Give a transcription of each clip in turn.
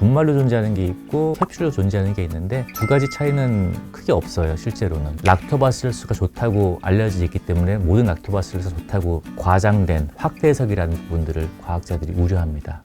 분말로 존재하는 게 있고 캡슐로 존재하는 게 있는데 두 가지 차이는 크게 없어요. 실제로는 락토바실러스가 좋다고 알려져 있기 때문에 모든 락토바실러스가 좋다고 과장된 확대 해석이라는 부분들을 과학자들이 우려합니다.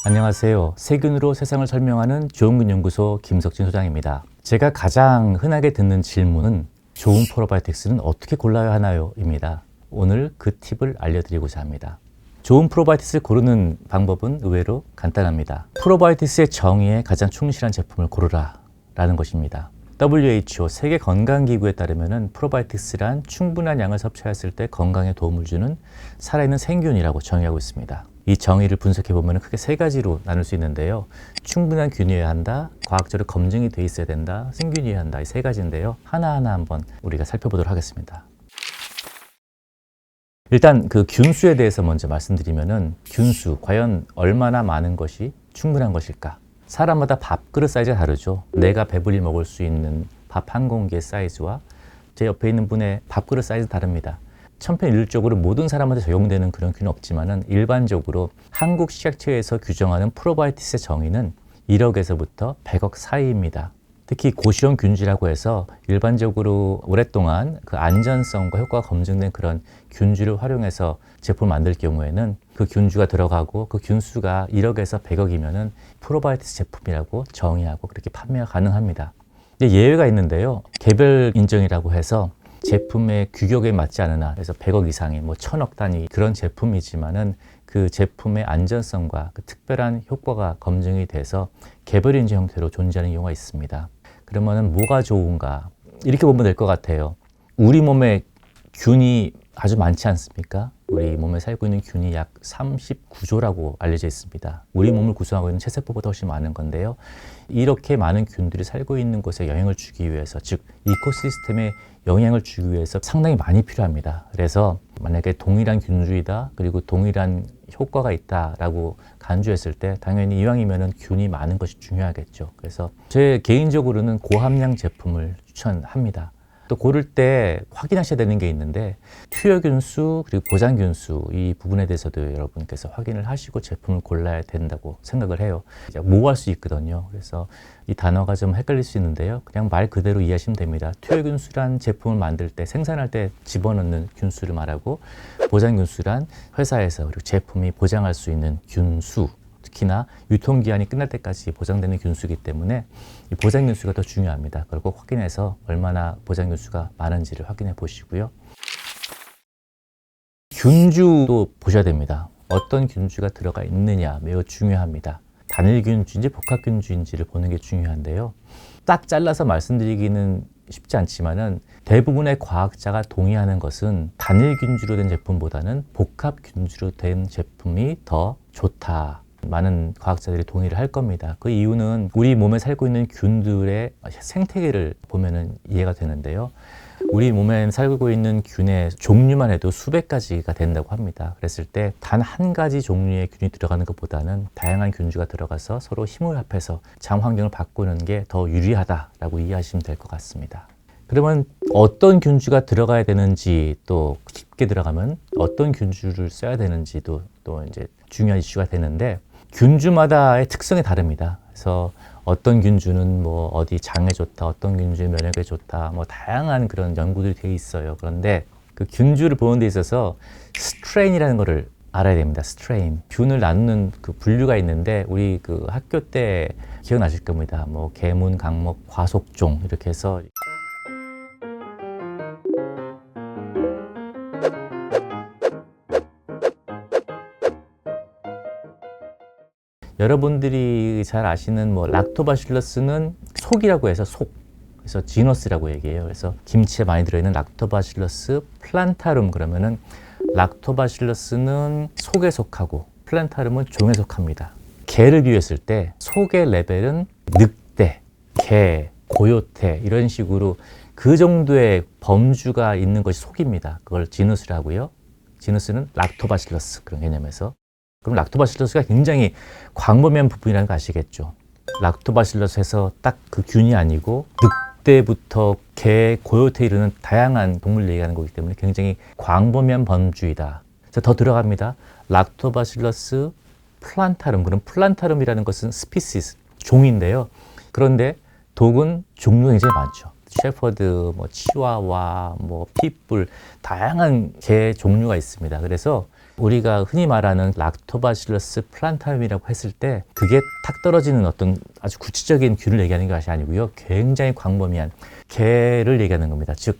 안녕하세요. 세균으로 세상을 설명하는 좋은균연구소 김석진 소장입니다. 제가 가장 흔하게 듣는 질문은 좋은 프로바이오틱스는 어떻게 골라야 하나요? 입니다. 오늘 그 팁을 알려드리고자 합니다. 좋은 프로바이오틱스를 고르는 방법은 의외로 간단합니다. 프로바이오틱스의 정의에 가장 충실한 제품을 고르라 라는 것입니다. WHO 세계건강기구에 따르면 프로바이오틱스란 충분한 양을 섭취했을 때 건강에 도움을 주는 살아있는 생균이라고 정의하고 있습니다. 이 정의를 분석해보면 크게 세 가지로 나눌 수 있는데요. 충분한 균이어야 한다, 과학적으로 검증이 돼 있어야 된다, 생균이어야 한다. 이 세 가지인데요. 하나하나 한번 우리가 살펴보도록 하겠습니다. 일단 그 균수에 대해서 먼저 말씀드리면은 균수, 과연 얼마나 많은 것이 충분한 것일까? 사람마다 밥그릇 사이즈가 다르죠. 내가 배불리 먹을 수 있는 밥 한 공기의 사이즈와 제 옆에 있는 분의 밥그릇 사이즈 다릅니다. 천편일률적으로 모든 사람한테 적용되는 그런 균은 없지만은 일반적으로 한국식약처에서 규정하는 프로바이오틱스의 정의는 1억에서부터 100억 사이입니다. 특히 고시용 균주라고 해서 일반적으로 오랫동안 그 안전성과 효과가 검증된 그런 균주를 활용해서 제품을 만들 경우에는 그 균주가 들어가고 그 균수가 1억에서 100억이면은 프로바이오틱스 제품이라고 정의하고 그렇게 판매가 가능합니다. 예외가 있는데요. 개별 인정이라고 해서 제품의 규격에 맞지 않은 한, 그래서 100억 이상의 1000억 단위 그런 제품이지만은 그 제품의 안전성과 그 특별한 효과가 검증이 돼서 개별 인증 형태로 존재하는 경우가 있습니다. 그러면은 뭐가 좋은가? 이렇게 보면 될 것 같아요. 우리 몸에 균이 아주 많지 않습니까? 우리 몸에 살고 있는 균이 약 39조라고 알려져 있습니다. 우리 몸을 구성하고 있는 체세포보다 훨씬 많은 건데요. 이렇게 많은 균들이 살고 있는 곳에 영향을 주기 위해서, 즉 이코시스템에 영향을 주기 위해서 상당히 많이 필요합니다. 그래서 만약에 동일한 균주이다, 그리고 동일한 효과가 있다라고 간주했을 때 당연히 이왕이면은 균이 많은 것이 중요하겠죠. 그래서 제 개인적으로는 고함량 제품을 추천합니다. 또 고를 때 확인하셔야 되는 게 있는데 투여균수 그리고 보장균수 이 부분에 대해서도 여러분께서 확인을 하시고 제품을 골라야 된다고 생각을 해요. 모호할 수 있거든요. 그래서 이 단어가 좀 헷갈릴 수 있는데요. 그냥 말 그대로 이해하시면 됩니다. 투여균수란 제품을 만들 때 생산할 때 집어넣는 균수를 말하고 보장균수란 회사에서 그리고 제품이 보장할 수 있는 균수, 특히나 유통기한이 끝날 때까지 보장되는 균수이기 때문에 이 보장균수가 더 중요합니다. 그걸 꼭 확인해서 얼마나 보장균수가 많은지를 확인해 보시고요. 균주도 보셔야 됩니다. 어떤 균주가 들어가 있느냐 매우 중요합니다. 단일균주인지 복합균주인지를 보는 게 중요한데요. 딱 잘라서 말씀드리기는 쉽지 않지만은 대부분의 과학자가 동의하는 것은 단일균주로 된 제품보다는 복합균주로 된 제품이 더 좋다. 많은 과학자들이 동의를 할 겁니다. 그 이유는 우리 몸에 살고 있는 균들의 생태계를 보면은 이해가 되는데요. 우리 몸에 살고 있는 균의 종류만 해도 수백 가지가 된다고 합니다. 그랬을 때 단 한 가지 종류의 균이 들어가는 것보다는 다양한 균주가 들어가서 서로 힘을 합해서 장 환경을 바꾸는 게 더 유리하다라고 이해하시면 될 것 같습니다. 그러면 어떤 균주가 들어가야 되는지, 또 깊게 들어가면 어떤 균주를 써야 되는지도 또 이제 중요한 이슈가 되는데 균주마다의 특성이 다릅니다. 그래서 어떤 균주는 어디 장에 좋다, 어떤 균주는 면역에 좋다, 다양한 그런 연구들이 돼 있어요. 그런데 그 균주를 보는 데 있어서 스트레인이라는 거를 알아야 됩니다. 스트레인. 균을 나누는 그 분류가 있는데 우리 그 학교 때 기억나실 겁니다. 계문, 강목, 과속종 이렇게 해서 여러분들이 잘 아시는 락토바실러스는 속이라고 해서 속, 그래서 지너스라고 얘기해요. 그래서 김치에 많이 들어있는 락토바실러스 플란타룸 그러면은 락토바실러스는 속에 속하고 플란타룸은 종에 속합니다. 개를 비유했을 때 속의 레벨은 늑대, 개, 고요테 이런 식으로 그 정도의 범주가 있는 것이 속입니다. 그걸 지너스라고요. 지너스는 락토바실러스 그런 개념에서. 그럼 락토바실러스가 굉장히 광범위한 부분이라는 거 아시겠죠? 락토바실러스에서 딱 그 균이 아니고 늑대부터 개, 고요테에 이르는 다양한 동물을 얘기하는 거기 때문에 굉장히 광범위한 범주이다. 더 들어갑니다. 락토바실러스 플란타름. 그럼 플란타름이라는 것은 스피시스, 종인데요. 그런데 독은 종류가 굉장히 많죠. 셰퍼드, 치와와, 핏불, 다양한 개 종류가 있습니다. 그래서 우리가 흔히 말하는 락토바실러스 플란타름이라고 했을 때 그게 탁 떨어지는 어떤 아주 구체적인 균을 얘기하는 것이 아니고요. 굉장히 광범위한 개를 얘기하는 겁니다. 즉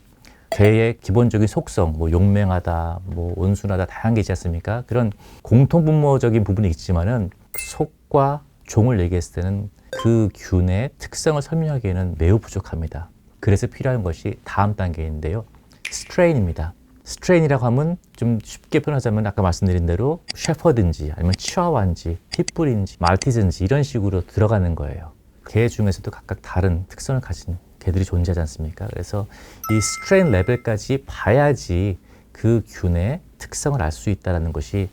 개의 기본적인 속성, 용맹하다, 온순하다, 다양한 게 있지 않습니까? 그런 공통분모적인 부분이 있지만은 속과 종을 얘기했을 때는 그 균의 특성을 설명하기에는 매우 부족합니다. 그래서 필요한 것이 다음 단계인데요. 스트레인입니다. 스트레인이라고 하면 좀 쉽게 표현하자면 아까 말씀드린 대로 셰퍼드인지 아니면 치와와인지 핏불인지 말티즈인지 이런 식으로 들어가는 거예요. 개 중에서도 각각 다른 특성을 가진 개들이 존재하지 않습니까? 그래서 이 스트레인 레벨까지 봐야지 그 균의 특성을 알 수 있다는 것이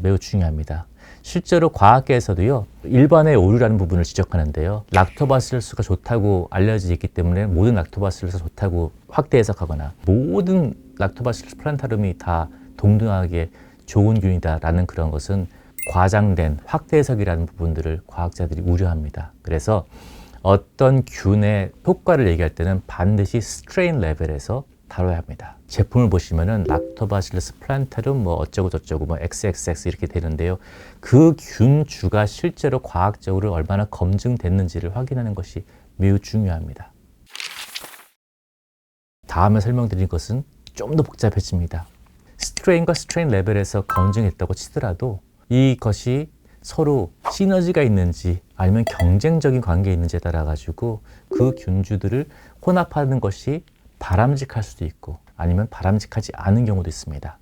매우 중요합니다. 실제로 과학계에서도요, 일반의 오류라는 부분을 지적하는데요. 락토바실러스가 좋다고 알려져 있기 때문에 모든 락토바실러스가 좋다고 확대 해석하거나 모든 락토바실러스 플란타름이 다 동등하게 좋은 균이다라는 그런 것은 과장된 확대 해석이라는 부분들을 과학자들이 우려합니다. 그래서 어떤 균의 효과를 얘기할 때는 반드시 스트레인 레벨에서 다뤄야 합니다. 제품을 보시면은 락토바실러스 플란타름 어쩌고 저쩌고 XXX 이렇게 되는데요. 그 균주가 실제로 과학적으로 얼마나 검증됐는지를 확인하는 것이 매우 중요합니다. 다음에 설명드릴 것은 좀 더 복잡해집니다. 스트레인과 스트레인 레벨에서 검증했다고 치더라도 이것이 서로 시너지가 있는지 아니면 경쟁적인 관계에 있는지에 따라 가지고 그 균주들을 혼합하는 것이 바람직할 수도 있고 아니면 바람직하지 않은 경우도 있습니다.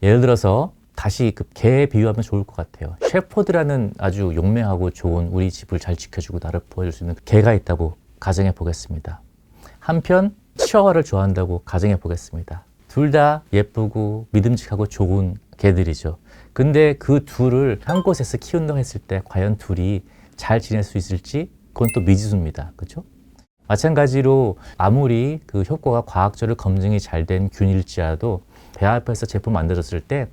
예를 들어서 다시 그 개에 비유하면 좋을 것 같아요. 셰퍼드라는 아주 용맹하고 좋은 우리 집을 잘 지켜주고 나를 보여줄 수 있는 개가 있다고 가정해 보겠습니다. 한편 치와와를 좋아한다고 가정해 보겠습니다. 둘 다 예쁘고 믿음직하고 좋은 개들이죠. 근데 그 둘을 한 곳에서 키운다고 했을 때 과연 둘이 잘 지낼 수 있을지 그건 또 미지수입니다. 그렇죠? 마찬가지로 아무리 그 효과가 과학적으로 검증이 잘 된 균일지라도 배 앞에서 제품 만들었을 때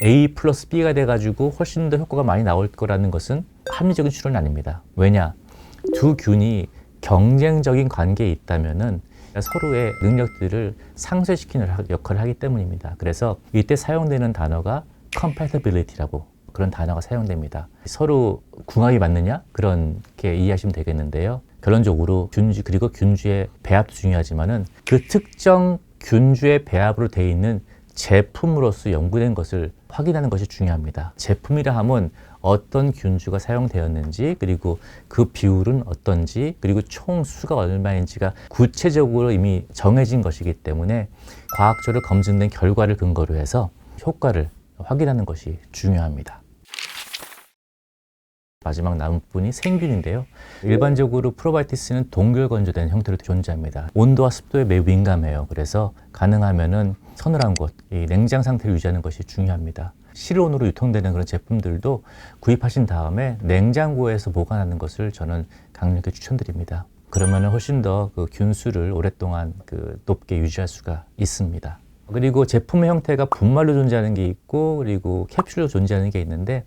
A 플러스 B가 돼가지고 훨씬 더 효과가 많이 나올 거라는 것은 합리적인 추론이 아닙니다. 왜냐? 두 균이 경쟁적인 관계에 있다면은 서로의 능력들을 상쇄시키는 역할을 하기 때문입니다. 그래서 이때 사용되는 단어가 compatibility라고 그런 단어가 사용됩니다. 서로 궁합이 맞느냐? 그렇게 이해하시면 되겠는데요. 결론적으로 균주 그리고 균주의 배합도 중요하지만은 그 특정 균주의 배합으로 되어 있는 제품으로서 연구된 것을 확인하는 것이 중요합니다. 제품이라 하면 어떤 균주가 사용되었는지 그리고 그 비율은 어떤지 그리고 총 수가 얼마인지가 구체적으로 이미 정해진 것이기 때문에 과학적으로 검증된 결과를 근거로 해서 효과를 확인하는 것이 중요합니다. 마지막 남은 부분이 생균인데요. 일반적으로 프로바이오티스는 동결 건조된 형태로 존재합니다. 온도와 습도에 매우 민감해요. 그래서 가능하면은 서늘한 곳, 이 냉장 상태를 유지하는 것이 중요합니다. 실온으로 유통되는 그런 제품들도 구입하신 다음에 냉장고에서 보관하는 것을 저는 강력히 추천드립니다. 그러면 훨씬 더 그 균수를 오랫동안 높게 유지할 수가 있습니다. 그리고 제품의 형태가 분말로 존재하는 게 있고 그리고 캡슐로 존재하는 게 있는데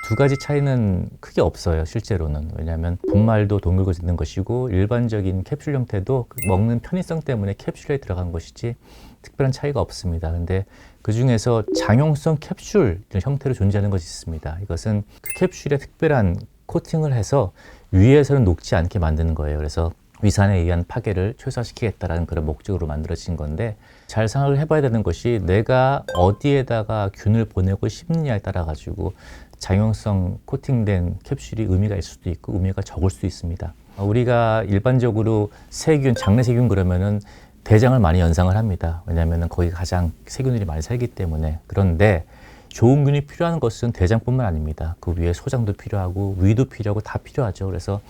두 가지 차이는 크게 없어요. 실제로는. 왜냐하면 분말도 동결되어 있는 것이고 일반적인 캡슐 형태도 먹는 편의성 때문에 캡슐에 들어간 것이지 특별한 차이가 없습니다. 근데 그 중에서 장용성 캡슐 형태로 존재하는 것이 있습니다. 이것은 그 캡슐에 특별한 코팅을 해서 위에서는 녹지 않게 만드는 거예요. 그래서 위산에 의한 파괴를 최소화시키겠다라는 그런 목적으로 만들어진 건데 잘 생각을 해봐야 되는 것이 내가 어디에다가 균을 보내고 싶느냐에 따라 가지고 장용성 코팅된 캡슐이 의미가 있을 수도 있고 의미가 적을 수도 있습니다. 우리가 일반적으로 세균, 장내 세균 그러면은 대장을 많이 연상을 합니다. 왜냐하면 거기 가장 세균들이 많이 살기 때문에. 그런데 좋은 균이 필요한 것은 대장뿐만 아닙니다. 그 위에 소장도 필요하고 위도 필요하고 다 필요하죠. 그래서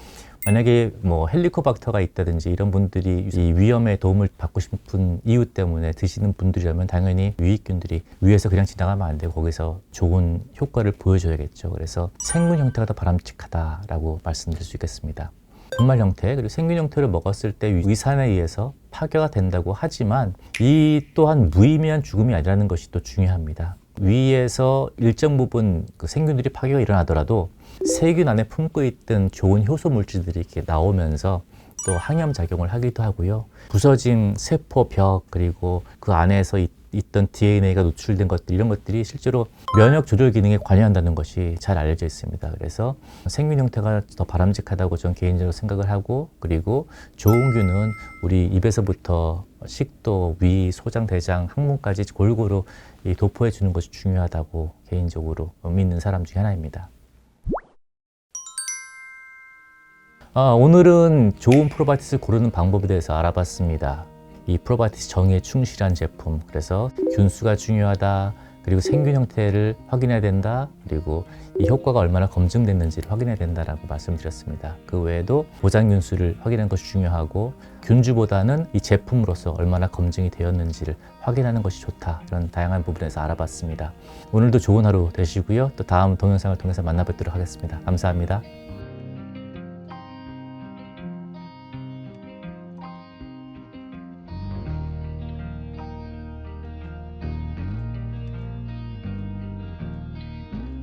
만약에 헬리코박터가 있다든지 이런 분들이 이 위염에 도움을 받고 싶은 이유 때문에 드시는 분들이라면 당연히 유익균들이 위에서 그냥 지나가면 안 되고 거기서 좋은 효과를 보여줘야겠죠. 그래서 생균 형태가 더 바람직하다라고 말씀드릴 수 있겠습니다. 분말 형태 그리고 생균 형태를 먹었을 때 위산에 의해서 파괴가 된다고 하지만 이 또한 무의미한 죽음이 아니라는 것이 또 중요합니다. 위에서 일정 부분 그 생균들이 파괴가 일어나더라도 세균 안에 품고 있던 좋은 효소 물질들이 이렇게 나오면서 또 항염 작용을 하기도 하고요. 부서진 세포 벽 그리고 그 안에서 있던 DNA가 노출된 것들 이런 것들이 실제로 면역 조절 기능에 관여한다는 것이 잘 알려져 있습니다. 그래서 생균 형태가 더 바람직하다고 저는 개인적으로 생각을 하고 그리고 좋은 균은 우리 입에서부터 식도, 위, 소장, 대장, 항문까지 골고루 도포해 주는 것이 중요하다고 개인적으로 믿는 사람 중에 하나입니다. 오늘은 좋은 프로바이오티스를 고르는 방법에 대해서 알아봤습니다. 이 프로바이오티스 정의에 충실한 제품, 그래서 균수가 중요하다, 그리고 생균 형태를 확인해야 된다, 그리고 이 효과가 얼마나 검증됐는지를 확인해야 된다라고 말씀드렸습니다. 그 외에도 보장균수를 확인하는 것이 중요하고 균주보다는 이 제품으로서 얼마나 검증이 되었는지를 확인하는 것이 좋다, 이런 다양한 부분에서 알아봤습니다. 오늘도 좋은 하루 되시고요. 또 다음 동영상을 통해서 만나 뵙도록 하겠습니다. 감사합니다.